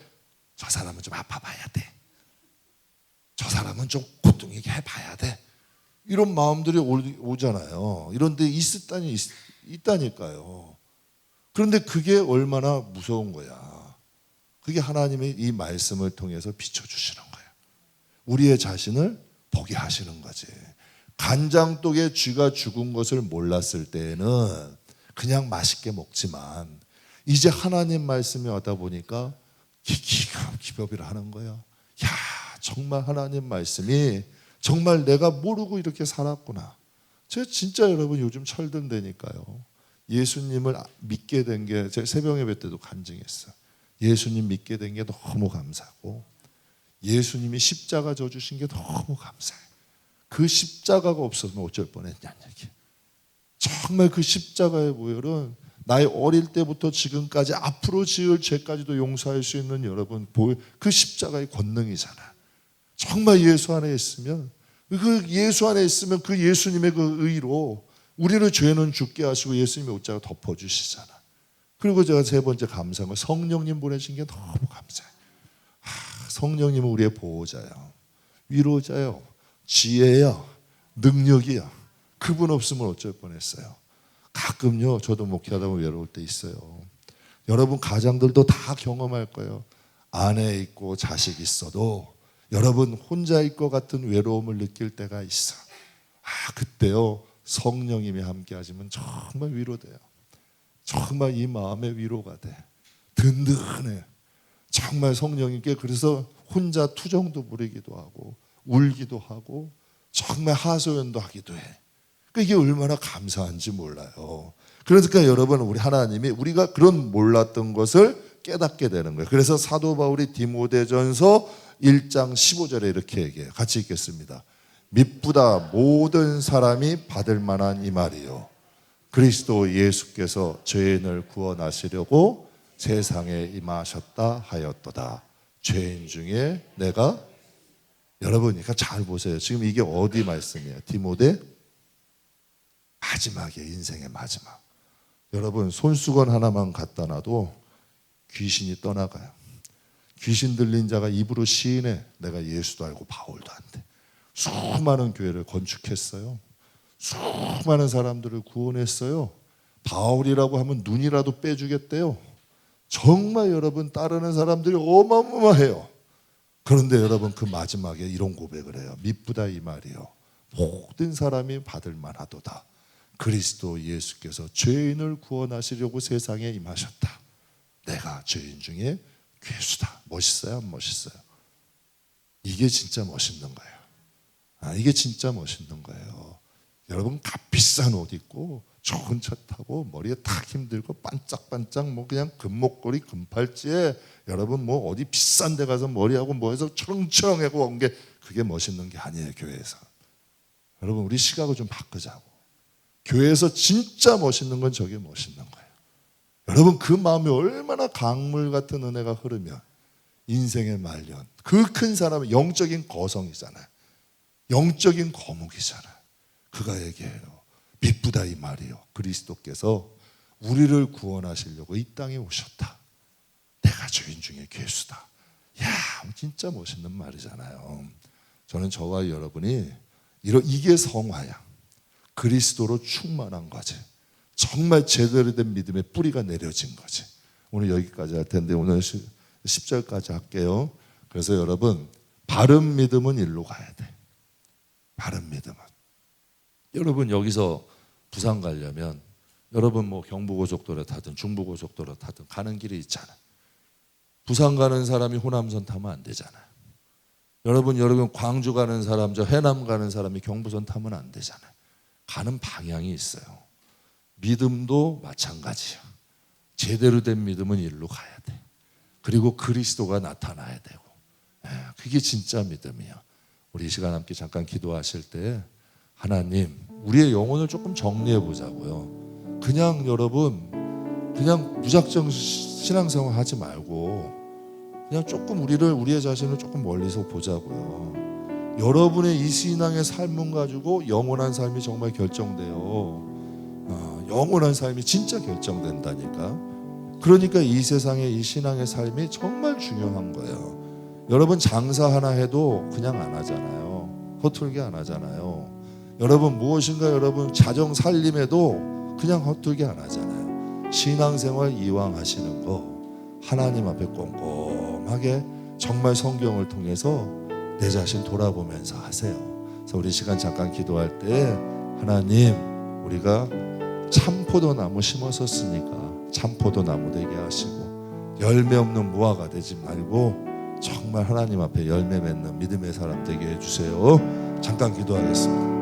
저 사람은 좀 아파봐야 돼. 저 사람은 좀 고통있게 해봐야 돼. 이런 마음들이 오잖아요. 이런 데 있다니까요. 그런데 그게 얼마나 무서운 거야. 그게 하나님의 이 말씀을 통해서 비춰주시는 거예요. 우리의 자신을 보게 하시는 거지. 간장독에 쥐가 죽은 것을 몰랐을 때에는 그냥 맛있게 먹지만 이제 하나님 말씀이 왔다 보니까 기겁이라 하는 거야. 야, 정말 하나님 말씀이 정말 내가 모르고 이렇게 살았구나. 제가 진짜 여러분 요즘 철든다니까요. 예수님을 믿게 된 게 제가 새벽 예배 때도 간증했어요. 예수님 믿게 된 게 너무 감사하고 예수님이 십자가 져주신 게 너무 감사해요. 그 십자가가 없었으면 어쩔 뻔했냐는 얘기. 정말 그 십자가의 보혈은 나의 어릴 때부터 지금까지 앞으로 지을 죄까지도 용서할 수 있는 여러분 그 십자가의 권능이잖아. 정말 예수 안에 있으면 그 예수 안에 있으면 그 예수님의 그 의로 우리를 죄는 죽게 하시고 예수님의 옷자가 덮어주시잖아. 그리고 제가 세 번째 감사한 건 성령님 보내신 게 너무 감사해요. 성령님은 우리의 보호자야, 위로자야, 지혜야, 능력이야. 그분 없으면 어쩔 뻔했어요. 가끔요 저도 목회하다 보면 외로울 때 있어요. 여러분 가장들도 다 경험할 거예요. 아내 있고 자식 있어도 여러분 혼자일 것 같은 외로움을 느낄 때가 있어. 그때요 성령님이 함께 하시면 정말 위로돼요. 정말 이 마음의 위로가 돼. 든든해. 정말 성령님께 그래서 혼자 투정도 부리기도 하고 울기도 하고 정말 하소연도 하기도 해. 이게 얼마나 감사한지 몰라요. 그러니까 여러분 우리 하나님이 우리가 그런 몰랐던 것을 깨닫게 되는 거예요. 그래서 사도 바울이 디모데전서 1장 15절에 이렇게 얘기해요. 같이 읽겠습니다. 미쁘다 모든 사람이 받을 만한 이 말이요. 그리스도 예수께서 죄인을 구원하시려고 세상에 임하셨다 하였도다. 죄인 중에 내가 여러분 그러니까 잘 보세요. 지금 이게 어디 말씀이에요? 디모데 마지막이에요. 인생의 마지막. 여러분 손수건 하나만 갖다 놔도 귀신이 떠나가요. 귀신 들린 자가 입으로 시인해. 내가 예수도 알고 바울도 안 돼. 수많은 교회를 건축했어요. 수많은 사람들을 구원했어요. 바울이라고 하면 눈이라도 빼주겠대요. 정말 여러분 따르는 사람들이 어마어마해요. 그런데 여러분 그 마지막에 이런 고백을 해요. 미쁘다 이 말이요. 모든 사람이 받을 만하도다. 그리스도 예수께서 죄인을 구원하시려고 세상에 임하셨다. 내가 죄인 중에 괴수다. 멋있어요? 안 멋있어요? 이게 진짜 멋있는 거예요. 이게 진짜 멋있는 거예요. 여러분 값비싼 옷 입고 좋은 차 타고 머리에 탁 힘들고 반짝반짝 뭐 그냥 금목걸이 금팔찌에 여러분 뭐 어디 비싼 데 가서 머리하고 뭐 해서 초롱초롱하고 온 게 그게 멋있는 게 아니에요. 교회에서. 여러분 우리 시각을 좀 바꾸자고. 교회에서 진짜 멋있는 건 저게 멋있는 거예요. 여러분 그 마음이 얼마나 강물 같은 은혜가 흐르면 인생의 말년 그 큰 사람은 영적인 거성이잖아요. 영적인 거목이잖아요. 그가 얘기해요. 미쁘다 이 말이요. 그리스도께서 우리를 구원하시려고 이 땅에 오셨다. 내가 죄인 중에 괴수다. 야, 진짜 멋있는 말이잖아요. 저는 저와 여러분이 이게 성화야. 그리스도로 충만한 거지. 정말 제대로 된 믿음의 뿌리가 내려진 거지. 오늘 여기까지 할 텐데 오늘 10절까지 할게요. 그래서 여러분 바른 믿음은 일로 가야 돼. 바른 믿음은. 여러분 여기서 부산 가려면 여러분 뭐 경부고속도로 타든 중부고속도로 타든 가는 길이 있잖아요. 부산 가는 사람이 호남선 타면 안 되잖아요. 여러분 광주 가는 사람, 저 해남 가는 사람이 경부선 타면 안 되잖아요. 가는 방향이 있어요. 믿음도 마찬가지야. 제대로 된 믿음은 일로 가야 돼. 그리고 그리스도가 나타나야 되고. 그게 진짜 믿음이야. 우리 이 시간 함께 잠깐 기도하실 때 하나님 우리의 영혼을 조금 정리해 보자고요. 그냥 여러분 그냥 무작정 신앙생활 하지 말고 그냥 조금 우리의 자신을 조금 멀리서 보자고요. 여러분의 이 신앙의 삶은 가지고 영원한 삶이 정말 결정돼요. 영원한 삶이 진짜 결정된다니까. 그러니까 이 세상의 이 신앙의 삶이 정말 중요한 거예요. 여러분 장사 하나 해도 그냥 안 하잖아요. 허툴게 안 하잖아요. 여러분 무엇인가 여러분 자정 살림에도 그냥 허툴게 안 하잖아요. 신앙생활 이왕 하시는 거 하나님 앞에 꼼꼼하게 정말 성경을 통해서 내 자신 돌아보면서 하세요. 그래서 우리 시간 잠깐 기도할 때 하나님 우리가 참포도나무 심었었으니까 참포도나무 되게 하시고 열매 없는 무화과 되지 말고 정말 하나님 앞에 열매 맺는 믿음의 사람 되게 해주세요. 잠깐 기도하겠습니다.